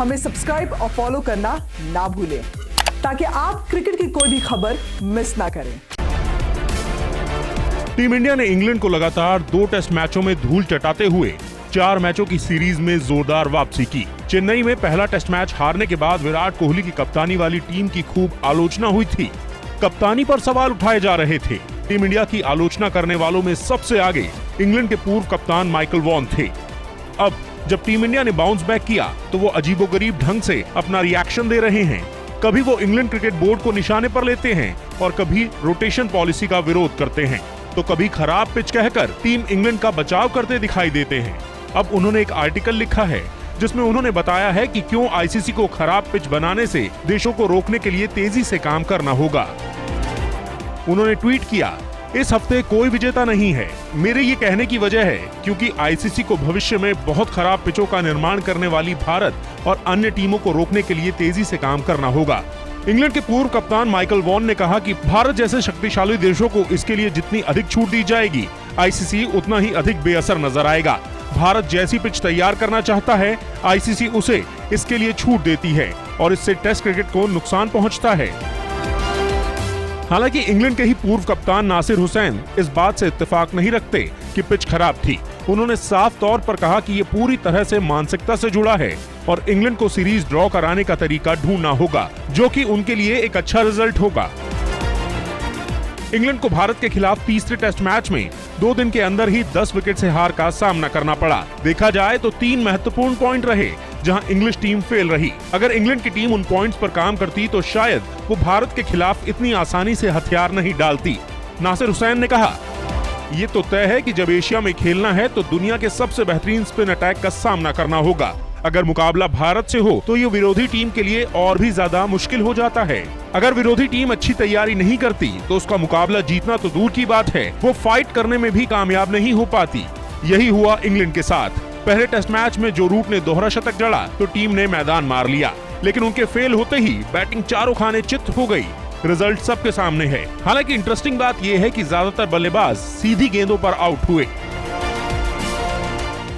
हमें सब्सक्राइब और फॉलो करना ना भूलें ताकि आप क्रिकेट की कोई भी खबर मिस ना करें। टीम इंडिया ने इंग्लैंड को लगातार 2 टेस्ट मैचों में धूल चटाते हुए 4 मैचों की सीरीज में जोरदार वापसी की। चेन्नई में पहला टेस्ट मैच हारने के बाद विराट कोहली की कप्तानी वाली टीम की खूब आलोचना हुई थी। कप्तानी पर सवाल उठाए जा रहे थे। टीम इंडिया की आलोचना करने वालों में सबसे आगे इंग्लैंड के पूर्व कप्तान माइकल वॉन थे। अब जब टीम इंडिया ने बाउंस बैक किया तो वो अजीबोगरीब ढंग से अपना रिएक्शन दे रहे हैं। कभी वो इंग्लैंड क्रिकेट बोर्ड को निशाने पर लेते हैं और कभी रोटेशन पॉलिसी का विरोध करते हैं, तो कभी खराब पिच कहकर टीम इंग्लैंड का बचाव करते दिखाई देते हैं। अब उन्होंने एक आर्टिकल लिखा है जिसमें उन्होंने बताया है कि क्यों आईसीसी को खराब पिच बनाने से देशों को रोकने के लिए तेजी से काम करना होगा। उन्होंने ट्वीट किया, इस हफ्ते कोई विजेता नहीं है। मेरे ये कहने की वजह है क्योंकि आईसीसी को भविष्य में बहुत खराब पिचों का निर्माण करने वाली भारत और अन्य टीमों को रोकने के लिए तेजी से काम करना होगा। इंग्लैंड के पूर्व कप्तान माइकल वॉन ने कहा कि भारत जैसे शक्तिशाली देशों को इसके लिए जितनी अधिक छूट दी जाएगी, आईसीसी उतना ही अधिक बेअसर नजर आएगा। भारत जैसी पिच तैयार करना चाहता है, आईसीसी उसे इसके लिए छूट देती है और इससे टेस्ट क्रिकेट को नुकसान पहुंचता है। हालांकि इंग्लैंड के ही पूर्व कप्तान नासिर हुसैन इस बात से इत्तेफाक नहीं रखते कि पिच खराब थी। उन्होंने साफ तौर पर कहा कि ये पूरी तरह से मानसिकता से जुड़ा है और इंग्लैंड को सीरीज ड्रॉ कराने का तरीका ढूंढना होगा, जो कि उनके लिए एक अच्छा रिजल्ट होगा। इंग्लैंड को भारत के खिलाफ तीसरे टेस्ट मैच में 2 दिन के अंदर ही 10 विकेट से हार का सामना करना पड़ा। देखा जाए तो 3 महत्वपूर्ण पॉइंट रहे जहां इंग्लिश टीम फेल रही। अगर इंग्लैंड की टीम उन पॉइंट्स पर काम करती तो शायद वो भारत के खिलाफ इतनी आसानी से हथियार नहीं डालती। नासिर हुसैन ने कहा, ये तो तय है कि जब एशिया में खेलना है तो दुनिया के सबसे बेहतरीन स्पिन अटैक का सामना करना होगा। अगर मुकाबला भारत से हो तो ये विरोधी टीम के लिए और भी ज्यादा मुश्किल हो जाता है। अगर विरोधी टीम अच्छी तैयारी नहीं करती तो उसका मुकाबला जीतना तो दूर की बात है, वो फाइट करने में भी कामयाब नहीं हो पाती। यही हुआ इंग्लैंड के साथ। पहले टेस्ट मैच में जो रूट ने दोहरा शतक जड़ा तो टीम ने मैदान मार लिया, लेकिन उनके फेल होते ही बैटिंग चारों खाने चित्त हो गई। रिजल्ट सबके सामने है। हालांकि इंटरेस्टिंग बात यह है कि ज्यादातर बल्लेबाज सीधी गेंदों पर आउट हुए।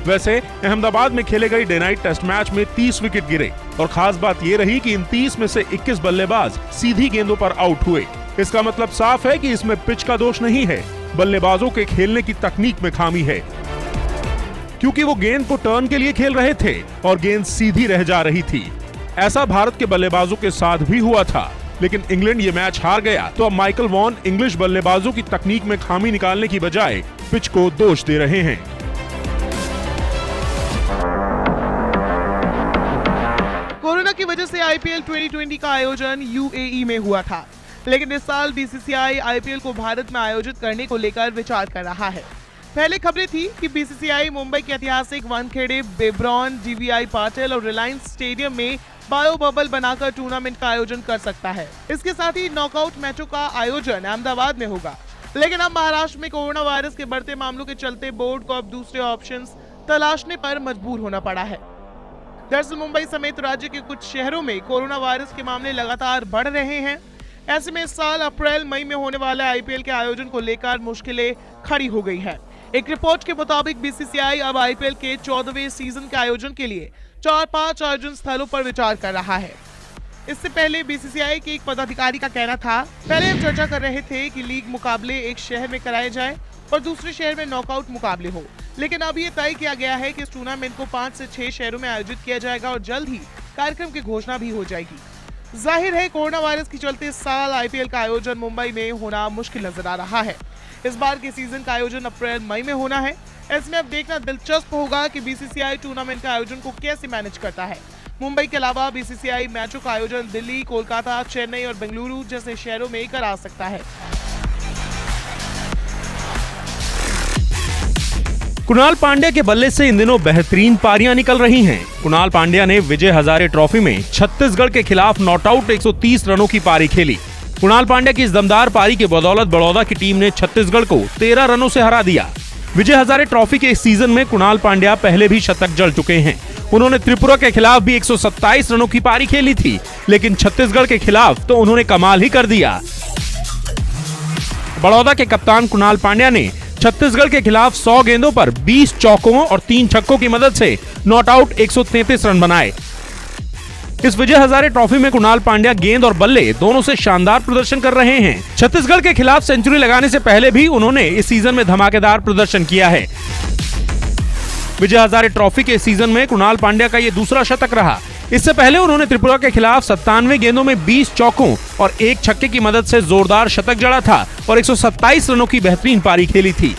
वैसे अहमदाबाद में खेले गए डे नाइट टेस्ट मैच में 30 विकेट गिरे और खास बात ये रही कि इन 30 में से 21 बल्लेबाज सीधी गेंदों पर आउट हुए। इसका मतलब साफ है कि इसमें पिच का दोष नहीं है, बल्लेबाजों के खेलने की तकनीक में खामी है, क्योंकि वो गेंद को टर्न के लिए खेल रहे थे और गेंद सीधी रह जा रही थी। ऐसा भारत के बल्लेबाजों के साथ भी हुआ था, लेकिन इंग्लैंड ये मैच हार गया तो अब माइकल वॉन इंग्लिश बल्लेबाजों की तकनीक में खामी निकालने की बजाय पिच को दोष दे रहे हैं। कोरोना की वजह से आईपीएल 2020 का आयोजन यूएई में हुआ था, लेकिन इस साल बीसीसीआई आईपीएल को भारत में आयोजित करने को लेकर विचार कर रहा है। पहले खबरें थी कि बीसीसीआई मुंबई के ऐतिहासिक वानखेड़े, बेब्रॉन, जीवीआई पाटिल और रिलायंस स्टेडियम में बायो बबल बनाकर टूर्नामेंट का आयोजन कर सकता है। इसके साथ ही नॉकआउट मैचों का आयोजन अहमदाबाद में होगा, लेकिन अब महाराष्ट्र में कोरोना वायरस के बढ़ते मामलों के चलते बोर्ड को अब दूसरे ऑप्शंस तलाशने पर मजबूर होना पड़ा है। दरअसल मुंबई समेत राज्य के कुछ शहरों में कोरोना वायरस के मामले लगातार बढ़ रहे हैं। ऐसे में इस साल अप्रैल मई में होने वाले आईपीएल के आयोजन को लेकर मुश्किलें खड़ी हो गई है। एक रिपोर्ट के मुताबिक बीसीसीआई अब आईपीएल के 14वें सीजन के आयोजन के लिए 4-5 आयोजन स्थलों पर विचार कर रहा है। इससे पहले बीसीसीआई के एक पदाधिकारी का कहना था, पहले हम चर्चा कर रहे थे कि लीग मुकाबले एक शहर में कराए जाए और दूसरे शहर में नॉकआउट मुकाबले हो, लेकिन अब ये तय किया गया है कि इस टूर्नामेंट को 5 से 6 शहरों में आयोजित किया जाएगा और जल्द ही कार्यक्रम की घोषणा भी हो जाएगी। जाहिर है कोरोना वायरस के चलते इस साल आईपीएल का आयोजन मुंबई में होना मुश्किल नजर आ रहा है। इस बार के सीजन का आयोजन अप्रैल मई में होना है। इसमें अब देखना दिलचस्प होगा कि बीसीसीआई टूर्नामेंट का आयोजन को कैसे मैनेज करता है। मुंबई के अलावा बीसीसीआई मैचों का आयोजन दिल्ली, कोलकाता, चेन्नई और बेंगलुरु जैसे शहरों में करा सकता है। कुणाल पांड्या के बल्ले से इन दिनों बेहतरीन पारियां निकल रही हैं। कुणाल पांड्या ने विजय हजारे ट्रॉफी में छत्तीसगढ़ के खिलाफ नॉट आउट 130 रनों की पारी खेली। कुणाल पांड्या की इस दमदार पारी के बदौलत बड़ौदा की टीम ने छत्तीसगढ़ को 13 रनों से हरा दिया। विजय हजारे ट्रॉफी के इस सीजन में कुणाल पांड्या पहले भी शतक जड़ चुके हैं। उन्होंने त्रिपुरा के खिलाफ भी 127 रनों की पारी खेली थी, लेकिन छत्तीसगढ़ के खिलाफ तो उन्होंने कमाल ही कर दिया। बड़ौदा के कप्तान कुणाल पांड्या ने छत्तीसगढ़ के खिलाफ 100 गेंदों पर 20 चौकों और 3 छक्कों की मदद से नॉट आउट 133 रन बनाए। इस विजय हजारे ट्रॉफी में कुणाल पांड्या गेंद और बल्ले दोनों से शानदार प्रदर्शन कर रहे हैं। छत्तीसगढ़ के खिलाफ सेंचुरी लगाने से पहले भी उन्होंने इस सीजन में धमाकेदार प्रदर्शन किया है। विजय हजारे ट्रॉफी के सीजन में कुणाल पांड्या का ये दूसरा शतक रहा। इससे पहले उन्होंने त्रिपुरा के खिलाफ 97 गेंदों में 20 चौकों और 1 छक्के की मदद से जोरदार शतक जड़ा था और 127 रनों की बेहतरीन पारी खेली थी।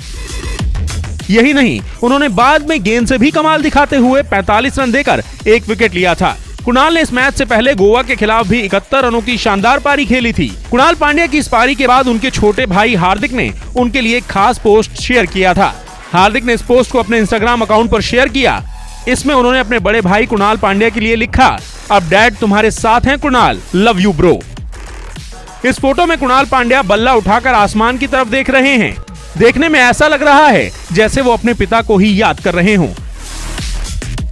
यही नहीं, उन्होंने बाद में गेंद से भी कमाल दिखाते हुए 45 रन देकर 1 विकेट लिया था। कुणाल ने इस मैच से पहले गोवा के खिलाफ भी 71 रनों की शानदार पारी खेली थी। कुणाल पांड्या की इस पारी के बाद उनके छोटे भाई हार्दिक ने उनके लिए एक खास पोस्ट शेयर किया था। हार्दिक ने इस पोस्ट को अपने इंस्टाग्राम अकाउंट पर शेयर किया। इसमें उन्होंने अपने बड़े भाई कुणाल पांड्या के लिए लिखा, अब डैड तुम्हारे साथ हैं कुणाल, लव यू ब्रो। इस फोटो में कुणाल पांड्या बल्ला उठाकर आसमान की तरफ देख रहे हैं। देखने में ऐसा लग रहा है जैसे वो अपने पिता को ही याद कर रहे हों।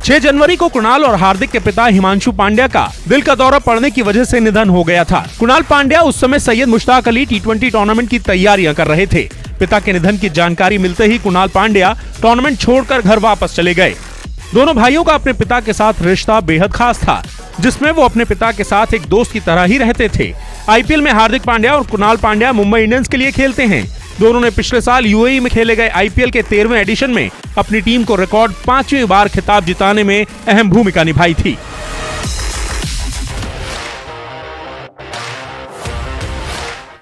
6 जनवरी को कुणाल और हार्दिक के पिता हिमांशु पांड्या का दिल का दौरा पड़ने की वजह से निधन हो गया था। कुणाल पांड्या उस समय सैयद मुश्ताक अली T20 टूर्नामेंट की तैयारियां कर रहे थे। पिता के निधन की जानकारी मिलते ही कुणाल पांड्या टूर्नामेंट छोड़कर घर वापस चले गए। दोनों भाइयों का अपने पिता के साथ रिश्ता बेहद खास था, जिसमें वो अपने पिता के साथ एक दोस्त की तरह ही रहते थे। आईपीएल में हार्दिक पांड्या और कुणाल पांड्या मुंबई इंडियंस के लिए खेलते हैं। दोनों ने पिछले साल यूएई में खेले गए आईपीएल के 13वें एडिशन में अपनी टीम को रिकॉर्ड 5वीं बार खिताब जिताने में अहम भूमिका निभाई थी।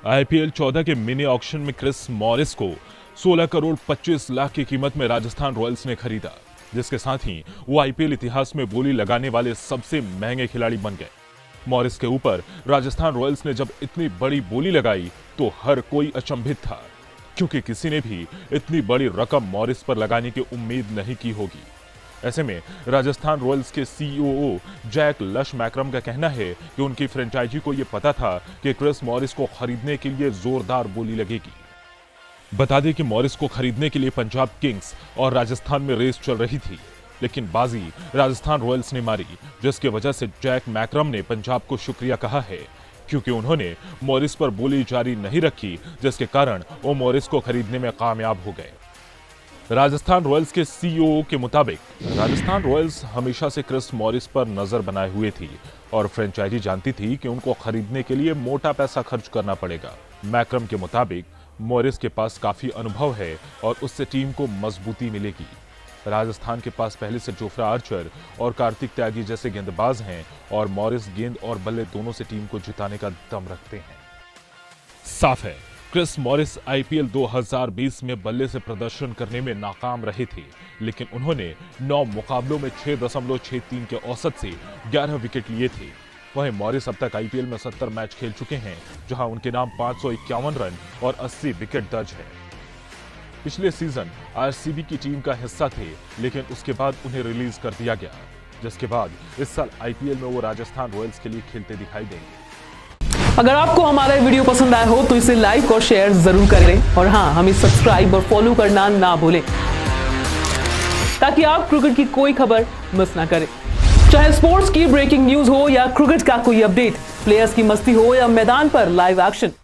आईपीएल 14 के मिनी ऑक्शन में क्रिस मॉरिस को 16 करोड़ 25 लाख की कीमत में राजस्थान रॉयल्स ने खरीदा, जिसके साथ ही वो आईपीएल इतिहास में बोली लगाने वाले सबसे महंगे खिलाड़ी बन गए। मॉरिस के ऊपर राजस्थान रॉयल्स ने जब इतनी बड़ी बोली लगाई तो हर कोई अचंभित था, क्योंकि किसी ने भी इतनी बड़ी रकम मॉरिस पर लगाने की उम्मीद नहीं की होगी। ऐसे में राजस्थान रॉयल्स के सीईओ जैक लश मैक्रम का कहना है कि उनकी फ्रेंचाइजी को यह पता था कि क्रिस मॉरिस को खरीदने के लिए जोरदार बोली लगेगी। बता दें कि मॉरिस को खरीदने के लिए पंजाब किंग्स और राजस्थान में रेस चल रही थी, लेकिन बाजी राजस्थान रॉयल्स ने मारी, जिसकी वजह से जैक मैक्रम ने पंजाब को शुक्रिया कहा है, क्योंकि उन्होंने मॉरिस पर बोली जारी नहीं रखी, जिसके कारण वो मॉरिस को खरीदने में कामयाब हो गए। राजस्थान रॉयल्स के सीईओ के मुताबिक राजस्थान रॉयल्स हमेशा से क्रिस मॉरिस पर नजर बनाए हुए थी और फ्रेंचाइजी जानती थी कि उनको खरीदने के लिए मोटा पैसा खर्च करना पड़ेगा। मैक्रम के मुताबिक मॉरिस के पास काफी अनुभव है और उससे टीम को मजबूती मिलेगी। राजस्थान के पास पहले से जोफ्रा आर्चर और कार्तिक त्यागी जैसे गेंदबाज हैं और मॉरिस गेंद और बल्ले दोनों से टीम को जिताने का दम रखते हैं। साफ है, क्रिस मॉरिस आईपीएल 2020 में बल्ले से प्रदर्शन करने में नाकाम रहे थे, लेकिन उन्होंने 9 मुकाबलों में 6.63 के औसत से 11 विकेट लिए थे। वहीं मॉरिस अब तक आईपीएल में 70 मैच खेल चुके हैं, जहां उनके नाम 551 रन और 80 विकेट दर्ज है। पिछले सीजन आरसीबी की टीम का हिस्सा थे, लेकिन उसके बाद उन्हें रिलीज कर दिया गया, जिसके बाद इस साल आईपीएल में वो राजस्थान रॉयल्स के लिए खेलते दिखाई देंगे। अगर आपको हमारा वीडियो पसंद आया हो तो इसे लाइक और शेयर जरूर करें और हाँ, हमें सब्सक्राइब और फॉलो करना ना भूलें, ताकि आप क्रिकेट की कोई खबर मिस ना करें। चाहे स्पोर्ट्स की ब्रेकिंग न्यूज हो या क्रिकेट का कोई अपडेट, प्लेयर्स की मस्ती हो या मैदान पर लाइव एक्शन,